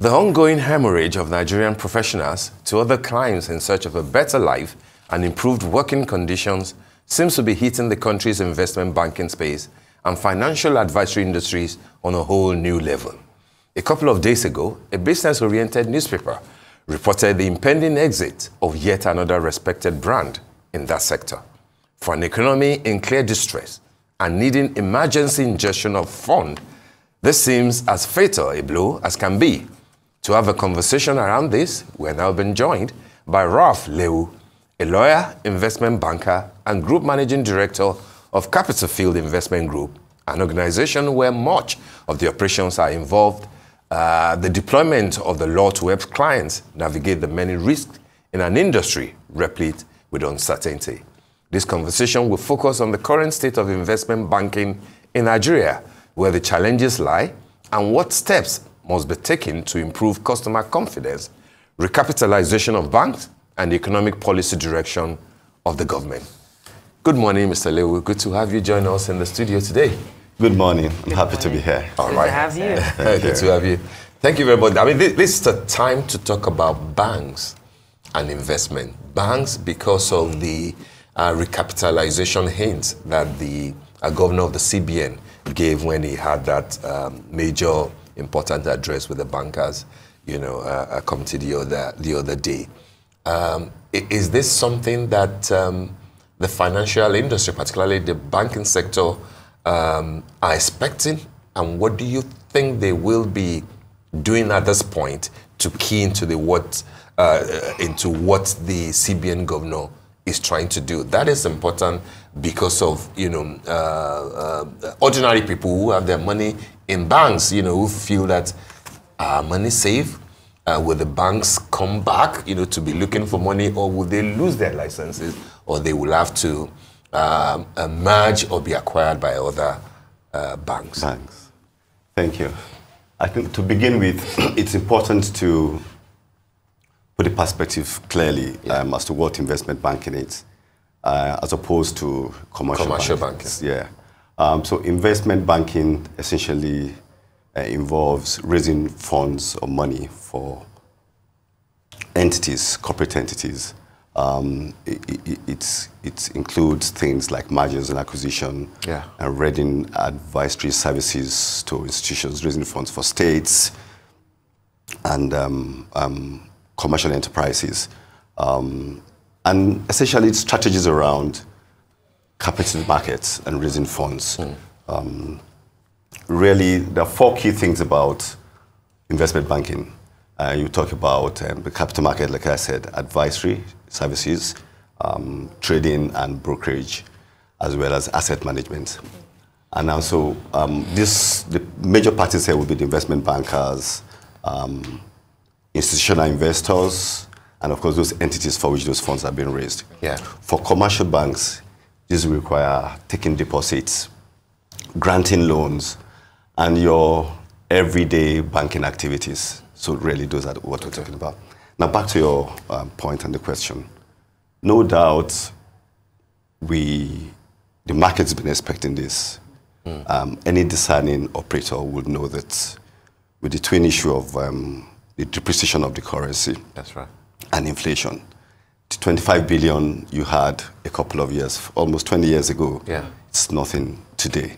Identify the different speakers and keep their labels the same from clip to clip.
Speaker 1: The ongoing hemorrhage of Nigerian professionals to other climes in search of a better life and improved working conditions seems to be hitting the country's investment banking space and financial advisory industries on a whole new level. A couple of days ago, a business-oriented newspaper reported the impending exit of yet another respected brand in that sector. For an economy in clear distress and needing emergency injection of fund, this seems as fatal a blow as can be. To have a conversation around this, we're now being joined by Raphael Lewu, a lawyer, investment banker, and group managing director of Capital Field Investment Group, an organization where much of the operations are involved, the deployment of the law to help clients navigate the many risks in an industry replete with uncertainty. This conversation will focus on the current state of investment banking in Nigeria, where the challenges lie, and what steps must be taken to improve customer confidence, recapitalization of banks, and the economic policy direction of the government. Good morning, Mr. Lewu. Good to have you join us in the studio today.
Speaker 2: Good morning. I'm happy to be here.
Speaker 1: All right.
Speaker 3: Good to have you.
Speaker 1: Good to have you. Thank you very much. I mean, this is the time to talk about banks and investment. Banks, because of the recapitalization hints that the governor of the CBN gave when he had that major important address with the bankers, committee the other day. Is this something that the financial industry, particularly the banking sector, are expecting? And what do you think they will be doing at this point to key into what the CBN governor is trying to do? That is important because of ordinary people who have their money in banks, who feel that money safe. Will the banks come back, to be looking for money, or will they lose their licenses, or they will have to merge or be acquired by other banks?
Speaker 2: Thank you. I think to begin with, it's important to put the perspective clearly as to what investment banking is, as opposed to commercial banking. Yeah. So investment banking essentially involves raising funds or money for entities, corporate entities. It includes things like mergers and acquisition, and rendering advisory services to institutions, raising funds for states and commercial enterprises. And essentially it's strategies around capital markets and raising funds. Really, there are four key things about investment banking. You talk about the capital market, like I said, advisory services, trading and brokerage, as well as asset management. And also, the major parties here will be the investment bankers, institutional investors, and of course, those entities for which those funds are being raised. For commercial banks, this will require taking deposits, granting loans, and your everyday banking activities. So really, those are what we're talking about. Now, back to your point and the question. No doubt, the market's been expecting this. Any discerning operator would know that with the twin issue of the depreciation of the currency, and inflation, the 25 billion you had a couple of years, almost 20 years ago, it's nothing today.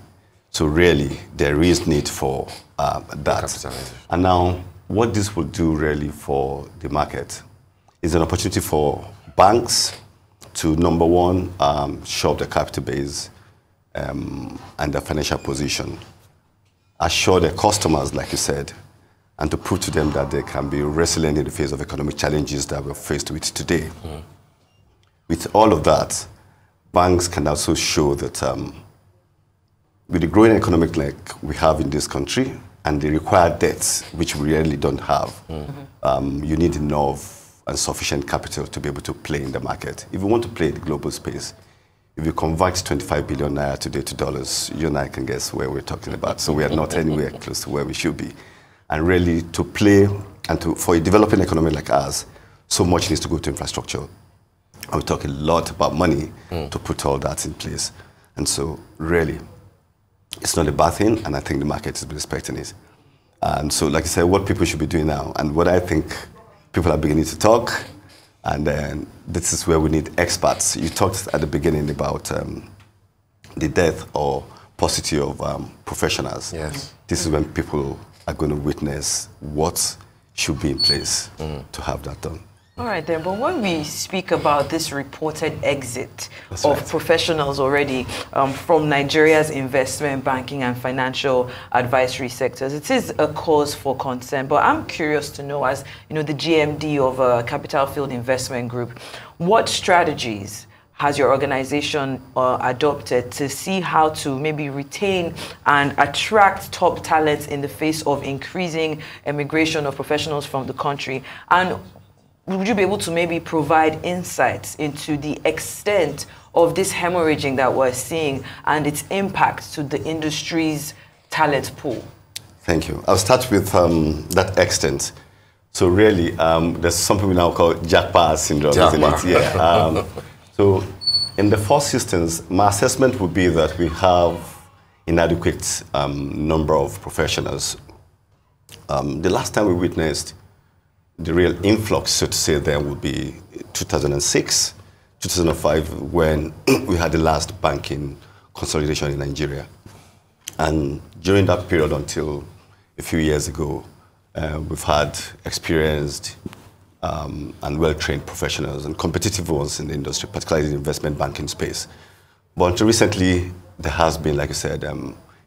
Speaker 2: So really, there is need for that. And now, what this will do really for the market is an opportunity for banks to, number one, shore up their capital base and their financial position, assure their customers, like you said, and to prove to them that they can be resilient in the face of economic challenges that we're faced with today. With all of that, banks can also show that with the growing economic like we have in this country and the required debts, which we really don't have, you need enough and sufficient capital to be able to play in the market. If you want to play the global space, if you convert 25 billion naira today to dollars, you and I can guess where we're talking about. So we are not anywhere close to where we should be. And really to play and for a developing economy like ours, so much needs to go to infrastructure. And we talk a lot about money to put all that in place. And so really, it's not a bad thing, and I think the market has been expecting it. And so, like I said, what people should be doing now, and what I think people are beginning to talk, and then this is where we need experts. You talked at the beginning about the death or paucity of professionals.
Speaker 1: Yes.
Speaker 2: This is when people are going to witness what should be in place to have that done.
Speaker 3: All right then, but when we speak about this reported exit
Speaker 2: That's
Speaker 3: of
Speaker 2: right.
Speaker 3: professionals already from Nigeria's investment banking and financial advisory sectors, it is a cause for concern. But I'm curious to know, as you know, the GMD of Capital Field Investment Group, what strategies has your organization adopted to see how to maybe retain and attract top talents in the face of increasing immigration of professionals from the country? And would you be able to maybe provide insights into the extent of this hemorrhaging that we're seeing and its impact to the industry's talent pool?
Speaker 2: Thank you. I'll start with that extent. So really, there's something we now call jackpot syndrome, isn't it? Yeah. So in the first instance, my assessment would be that we have inadequate number of professionals. The last time we witnessed the real influx, so to say, then would be 2006, 2005, when we had the last banking consolidation in Nigeria. And during that period until a few years ago, we've had experienced and well-trained professionals and competitive ones in the industry, particularly in the investment banking space. But until recently, there has been, like I said,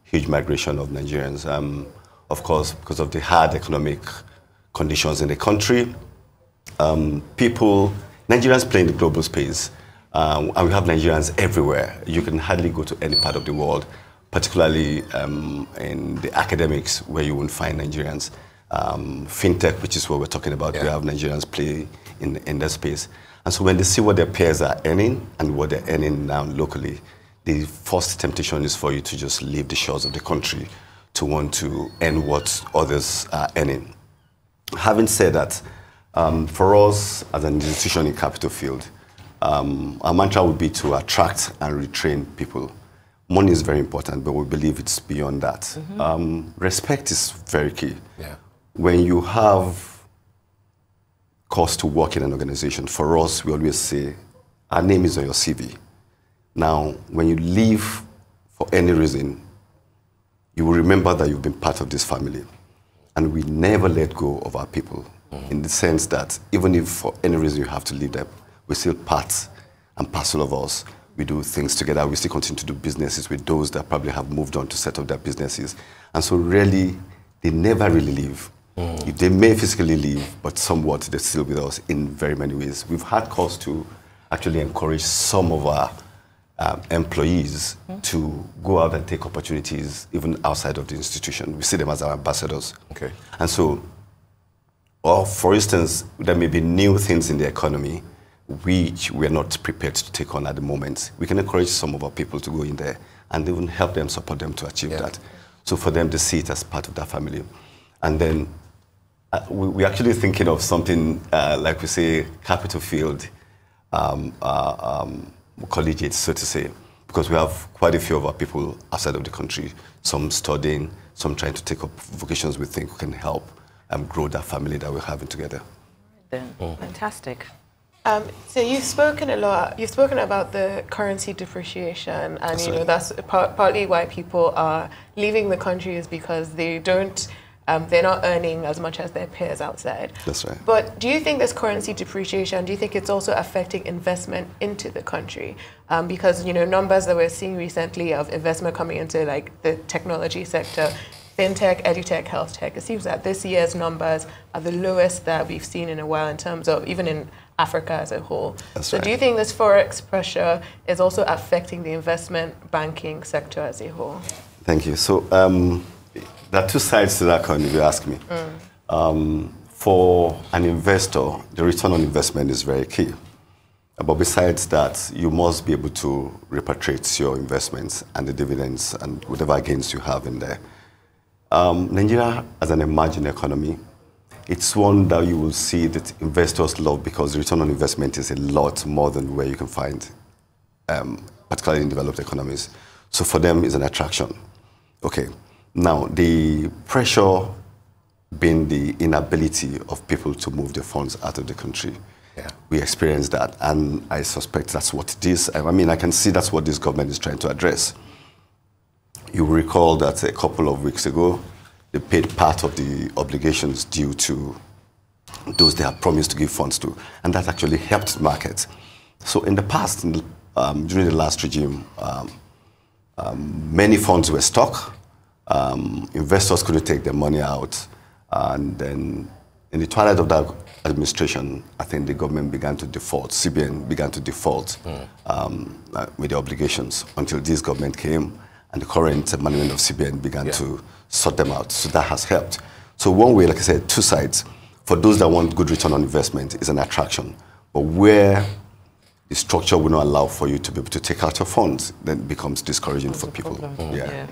Speaker 2: huge migration of Nigerians, of course, because of the hard economic conditions in the country. Nigerians play in the global space, and we have Nigerians everywhere. You can hardly go to any part of the world, particularly in the academics, where you won't find Nigerians. Fintech, which is what we're talking about, we have Nigerians play in that space. And so when they see what their peers are earning and what they're earning now locally, the first temptation is for you to just leave the shores of the country to want to earn what others are earning. Having said that, for us as an institution in Capital Field, our mantra would be to attract and retrain people. Money is very important, but we believe it's beyond that. Respect is very key.
Speaker 1: Yeah.
Speaker 2: When you have cause to work in an organization, for us, we always say, our name is on your CV. Now, when you leave for any reason, you will remember that you've been part of this family. And we never let go of our people, in the sense that even if for any reason you have to leave them, we're still part and parcel of us. We do things together. We still continue to do businesses with those that probably have moved on to set up their businesses. And so really, they never really leave. They may physically leave, but somewhat they're still with us in very many ways. We've had cause to actually encourage some of our employees to go out and take opportunities even outside of the institution. We see them as our ambassadors.
Speaker 1: Okay.
Speaker 2: And so, or for instance, there may be new things in the economy which we're not prepared to take on at the moment. We can encourage some of our people to go in there and even help them, support them to achieve that. So for them to see it as part of their family. And then we're actually thinking of something like we say, Capital Field collegiate, so to say, because we have quite a few of our people outside of the country, some studying, some trying to take up vocations we think can help grow that family that we're having together.
Speaker 3: Then, fantastic.
Speaker 4: So you've spoken a lot. You've spoken about the currency depreciation, and
Speaker 2: That's
Speaker 4: you know
Speaker 2: right.
Speaker 4: that's partly why people are leaving the country is because they don't. They're not earning as much as their peers outside.
Speaker 2: That's right.
Speaker 4: But do you think this currency depreciation, do you think it's also affecting investment into the country? Because, you know, numbers that we're seeing recently of investment coming into like the technology sector, fintech, edutech, health tech, it seems that this year's numbers are the lowest that we've seen in a while in terms of even in Africa as a whole.
Speaker 2: That's
Speaker 4: so
Speaker 2: right.
Speaker 4: do you think this forex pressure is also affecting the investment banking sector as a whole?
Speaker 2: Thank you. So there are two sides to that coin, if you ask me. For an investor, the return on investment is very key. But besides that, you must be able to repatriate your investments and the dividends and whatever gains you have in there. Nigeria, as an emerging economy, it's one that you will see that investors love because the return on investment is a lot more than where you can find, particularly in developed economies. So for them, it's an attraction. Okay. Now, the pressure been the inability of people to move their funds out of the country.
Speaker 1: Yeah.
Speaker 2: We experienced that, and I suspect that's what it is. I mean, I can see that's what this government is trying to address. You recall that a couple of weeks ago, they paid part of the obligations due to those they have promised to give funds to, and that actually helped the market. So in the past, during the last regime, many funds were stuck. Investors couldn't take their money out, and then in the twilight of that administration, I think the government began to default. CBN began to default with the obligations until this government came, and the current management of CBN began to sort them out. So that has helped. So one way, like I said, two sides. For those that want good return on investment, is an attraction. But where the structure will not allow for you to be able to take out your funds, then it becomes discouraging for people. Yeah.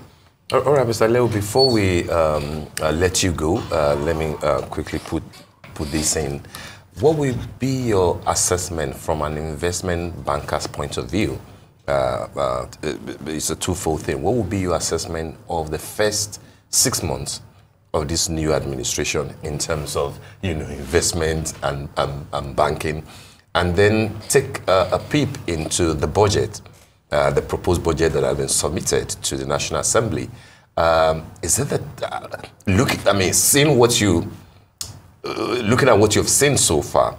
Speaker 1: All right, Mr. Lewu, before we let you go, let me quickly put this in. What will be your assessment from an investment banker's point of view? It's a twofold thing. What will be your assessment of the first 6 months of this new administration in terms of, investment and banking? And then take a peep into the budget, the proposed budget that has been submitted to the National Assembly. Is it that, looking at what you've seen so far,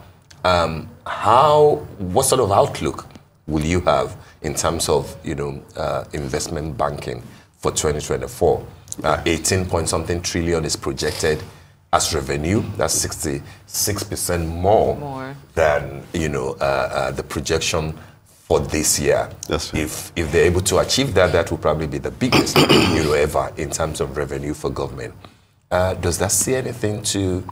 Speaker 1: what sort of outlook will you have in terms of, investment banking for 2024? 18-point-something trillion is projected as revenue. That's 66% more than the projection for this year.
Speaker 2: That's right.
Speaker 1: If they're able to achieve that, that will probably be the biggest ever in terms of revenue for government. Does that say anything to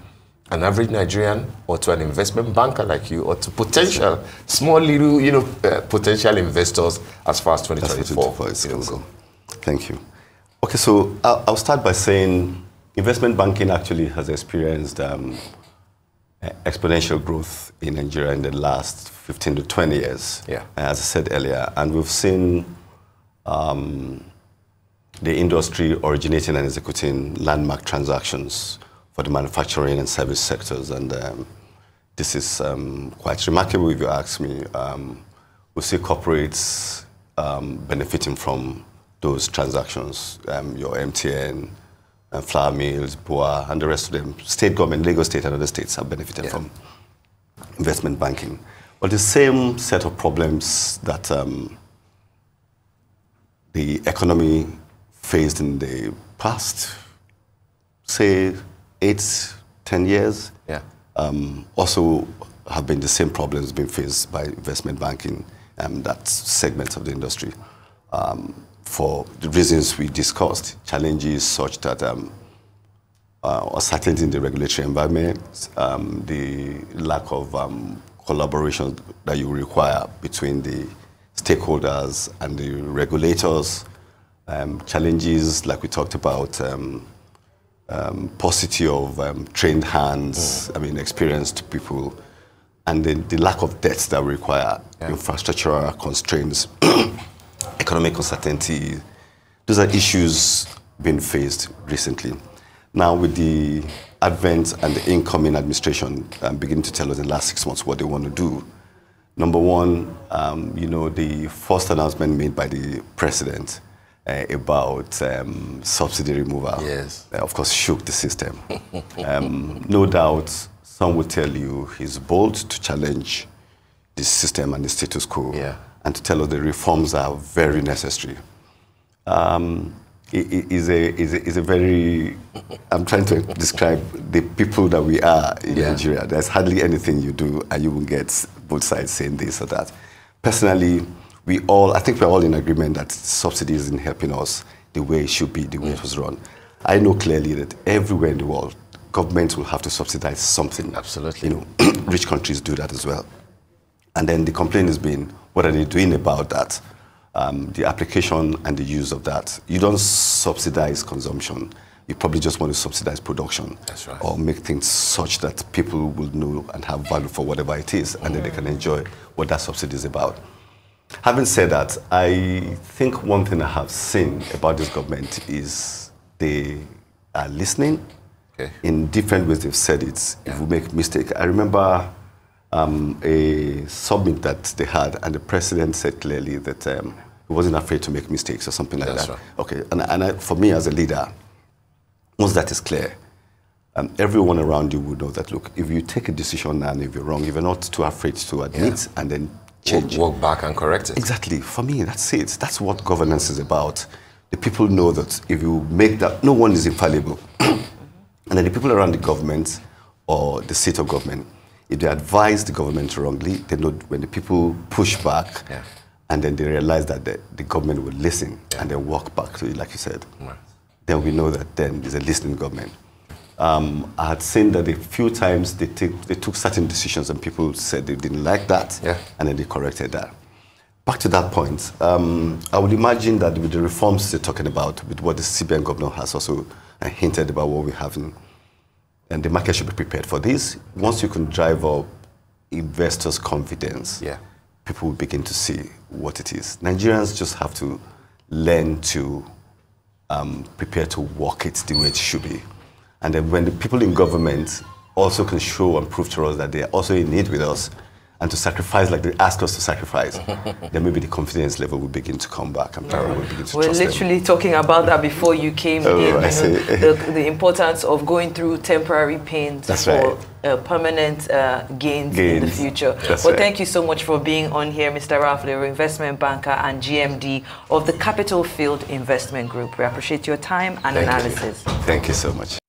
Speaker 1: an average Nigerian or to an investment banker like you, or to potential small little potential investors as far as 2024 is concerned?
Speaker 2: Thank you. Okay, so I'll start by saying investment banking actually has experienced exponential growth in Nigeria in the last 15 to 20 years, as I said earlier. And we've seen the industry originating and executing landmark transactions for the manufacturing and service sectors. And this is quite remarkable if you ask me. We see corporates benefiting from those transactions, your MTN, flour mills, BUA, and the rest of them. State government, Lagos State and other states have benefited from investment banking. But the same set of problems that the economy faced in the past, say, 8-10 years, also have been the same problems being faced by investment banking, that segment of the industry. For the reasons we discussed, challenges such that uncertainty in the regulatory environment, the lack of collaboration that you require between the stakeholders and the regulators, challenges like we talked about, paucity of trained hands, experienced people, and then the lack of debts that require infrastructural constraints, economic uncertainty. Those are issues being faced recently. Now, with the advent and the incoming administration beginning to tell us in the last 6 months what they want to do, number one, the first announcement made by the president about subsidy removal, of course, shook the system. No doubt, some would tell you he's bold to challenge the system and the status quo, and to tell us the reforms are very necessary. It is a very, I'm trying to describe the people that we are in Nigeria. There's hardly anything you do and you will get both sides saying this or that. Personally, I think we're all in agreement that subsidy isn't helping us the way it should be, the way it was run. I know clearly that everywhere in the world, governments will have to subsidize something.
Speaker 1: Absolutely.
Speaker 2: Rich countries do that as well. And then the complaint has been, what are they doing about that? The application and the use of that. You don't subsidize consumption. You probably just want to subsidize production.
Speaker 1: That's right.
Speaker 2: Or make things such that people will know and have value for whatever it is, and then they can enjoy what that subsidy is about. Having said that, I think one thing I have seen about this government is they are listening,
Speaker 1: Okay.
Speaker 2: In different ways they've said it. If we make mistake. I remember a summit that they had, and the president said clearly that he wasn't afraid to make mistakes or something like that. Right. Okay, and for me as a leader, once that is clear, everyone around you would know that, look, if you take a decision and if you're wrong, if you're not too afraid to admit and then change.
Speaker 1: Walk back and correct it.
Speaker 2: Exactly. For me, that's it. That's what governance is about. The people know that if you make that, no one is infallible. And then the people around the government or the seat of government, if they advise the government wrongly, they know when the people push back, and then they realize that the government will listen and then walk back to it, like you said. Right. Then we know that then there's a listening government. I had seen that a few times they took certain decisions and people said they didn't like that, and then they corrected that. Back to that point, I would imagine that with the reforms they're talking about, with what the CBN governor has also hinted about what we're having, and the market should be prepared for this. Once you can drive up investors' confidence, people will begin to see what it is. Nigerians just have to learn to prepare to walk it the way it should be. And then when the people in government also can show and prove to us that they are also in need with us, and to sacrifice like they ask us to sacrifice, then maybe the confidence level will begin to come back and people will begin to
Speaker 3: We're
Speaker 2: trust
Speaker 3: literally talking about that before you came in. The importance of going through temporary pains for permanent gains in the future. Thank you so much for being on here, Mr. Raphael Lewu, investment banker and GMD of the Capital Field Investment Group. We appreciate your time and analysis.
Speaker 2: Thank you so much.